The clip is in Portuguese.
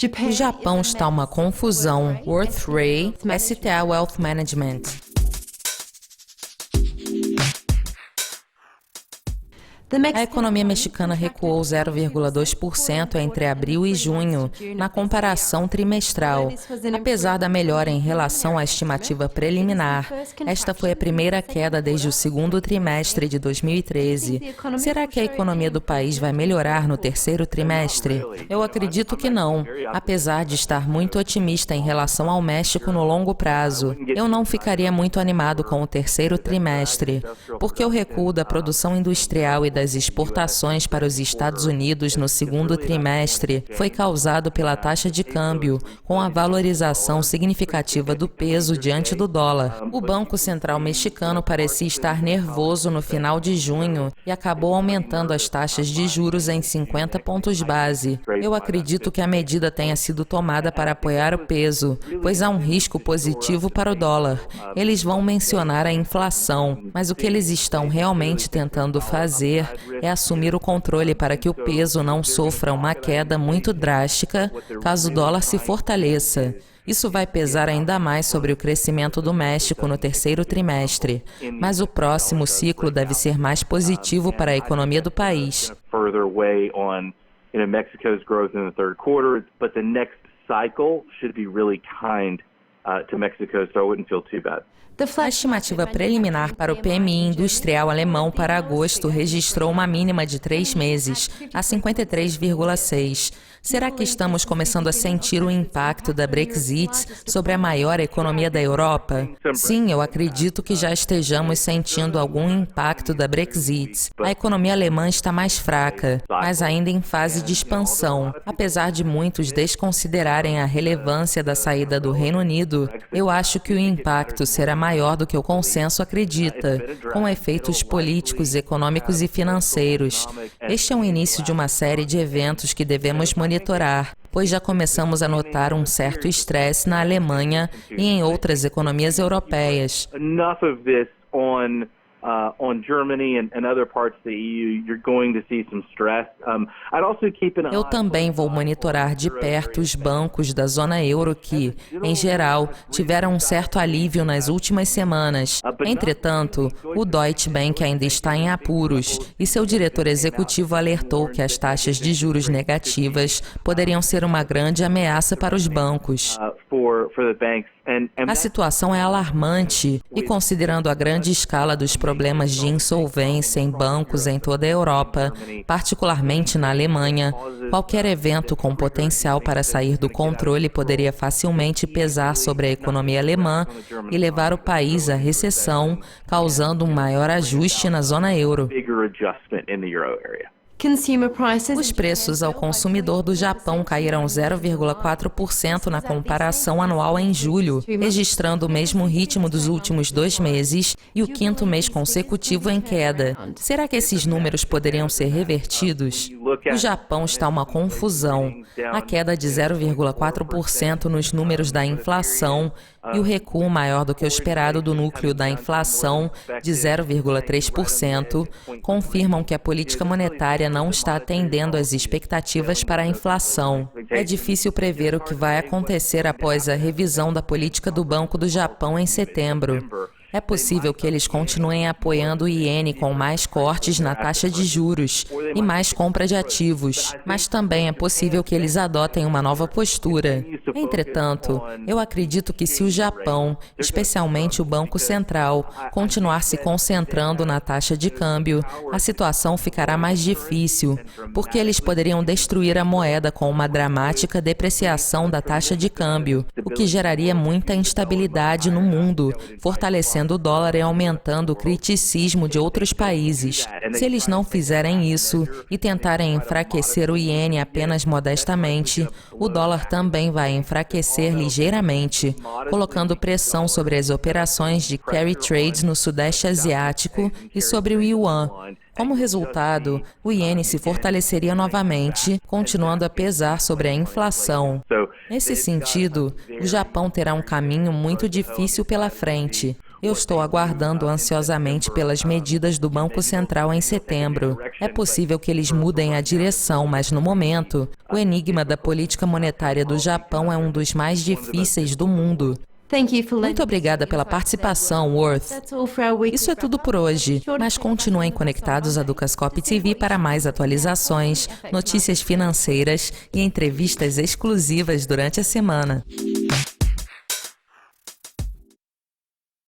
O Japão está uma confusão. Worth Ray, STA Wealth Management. A economia mexicana recuou 0,2% entre abril e junho, na comparação trimestral. Apesar da melhora em relação à estimativa preliminar, esta foi a primeira queda desde o segundo trimestre de 2013. Será que a economia do país vai melhorar no terceiro trimestre? Eu acredito que não, apesar de estar muito otimista em relação ao México no longo prazo. Eu não ficaria muito animado com o terceiro trimestre, porque o recuo da produção industrial e das exportações para os Estados Unidos no segundo trimestre foi causado pela taxa de câmbio, com a valorização significativa do peso diante do dólar. O Banco Central mexicano parecia estar nervoso no final de junho e acabou aumentando as taxas de juros em 50 pontos base. Eu acredito que a medida tenha sido tomada para apoiar o peso, pois há um risco positivo para o dólar. Eles vão mencionar a inflação, mas o que eles estão realmente tentando fazer é assumir o controle para que o peso não sofra uma queda muito drástica caso o dólar se fortaleça. Isso vai pesar ainda mais sobre o crescimento do México no terceiro trimestre, mas o próximo ciclo deve ser mais positivo para a economia do país. A estimativa preliminar para o PMI industrial alemão para agosto registrou uma mínima de 3 meses, a 53,6. Será que estamos começando a sentir o impacto da Brexit sobre a maior economia da Europa? Sim, eu acredito que já estejamos sentindo algum impacto da Brexit. A economia alemã está mais fraca, mas ainda em fase de expansão. Apesar de muitos desconsiderarem a relevância da saída do Reino Unido, eu acho que o impacto será maior do que o consenso acredita, com efeitos políticos, econômicos e financeiros. Este é o início de uma série de eventos que devemos monitorar, pois já começamos a notar um certo estresse na Alemanha e em outras economias europeias. Eu também vou monitorar de perto os bancos da zona euro que, em geral, tiveram um certo alívio nas últimas semanas. Entretanto, o Deutsche Bank ainda está em apuros e seu diretor executivo alertou que as taxas de juros negativas poderiam ser uma grande ameaça para os bancos. A situação é alarmante e, considerando a grande escala dos problemas de insolvência em bancos em toda a Europa, particularmente na Alemanha, qualquer evento com potencial para sair do controle poderia facilmente pesar sobre a economia alemã e levar o país à recessão, causando um maior ajuste na zona euro. Os preços ao consumidor do Japão caíram 0,4% na comparação anual em julho, registrando o mesmo ritmo dos últimos 2 meses e o 5º mês consecutivo em queda. Será que esses números poderiam ser revertidos? O Japão está uma confusão. A queda de 0,4% nos números da inflação e o recuo maior do que o esperado do núcleo da inflação, de 0,3%, confirmam que a política monetária não está atendendo às expectativas para a inflação. É difícil prever o que vai acontecer após a revisão da política do Banco do Japão em setembro. É possível que eles continuem apoiando o iene com mais cortes na taxa de juros e mais compra de ativos, mas também é possível que eles adotem uma nova postura. Entretanto, eu acredito que se o Japão, especialmente o Banco Central, continuar se concentrando na taxa de câmbio, a situação ficará mais difícil, porque eles poderiam destruir a moeda com uma dramática depreciação da taxa de câmbio, o que geraria muita instabilidade no mundo, fortalecendo o dólar e aumentando o criticismo de outros países. Se eles não fizerem isso e tentarem enfraquecer o iene apenas modestamente, o dólar também vai enfraquecer ligeiramente, colocando pressão sobre as operações de carry trades no Sudeste Asiático e sobre o yuan. Como resultado, o iene se fortaleceria novamente, continuando a pesar sobre a inflação. Nesse sentido, o Japão terá um caminho muito difícil pela frente. Eu estou aguardando ansiosamente pelas medidas do Banco Central em setembro. É possível que eles mudem a direção, mas no momento, o enigma da política monetária do Japão é um dos mais difíceis do mundo. Muito obrigada pela participação, Worth. Isso é tudo por hoje, mas continuem conectados a Dukascop TV para mais atualizações, notícias financeiras e entrevistas exclusivas durante a semana.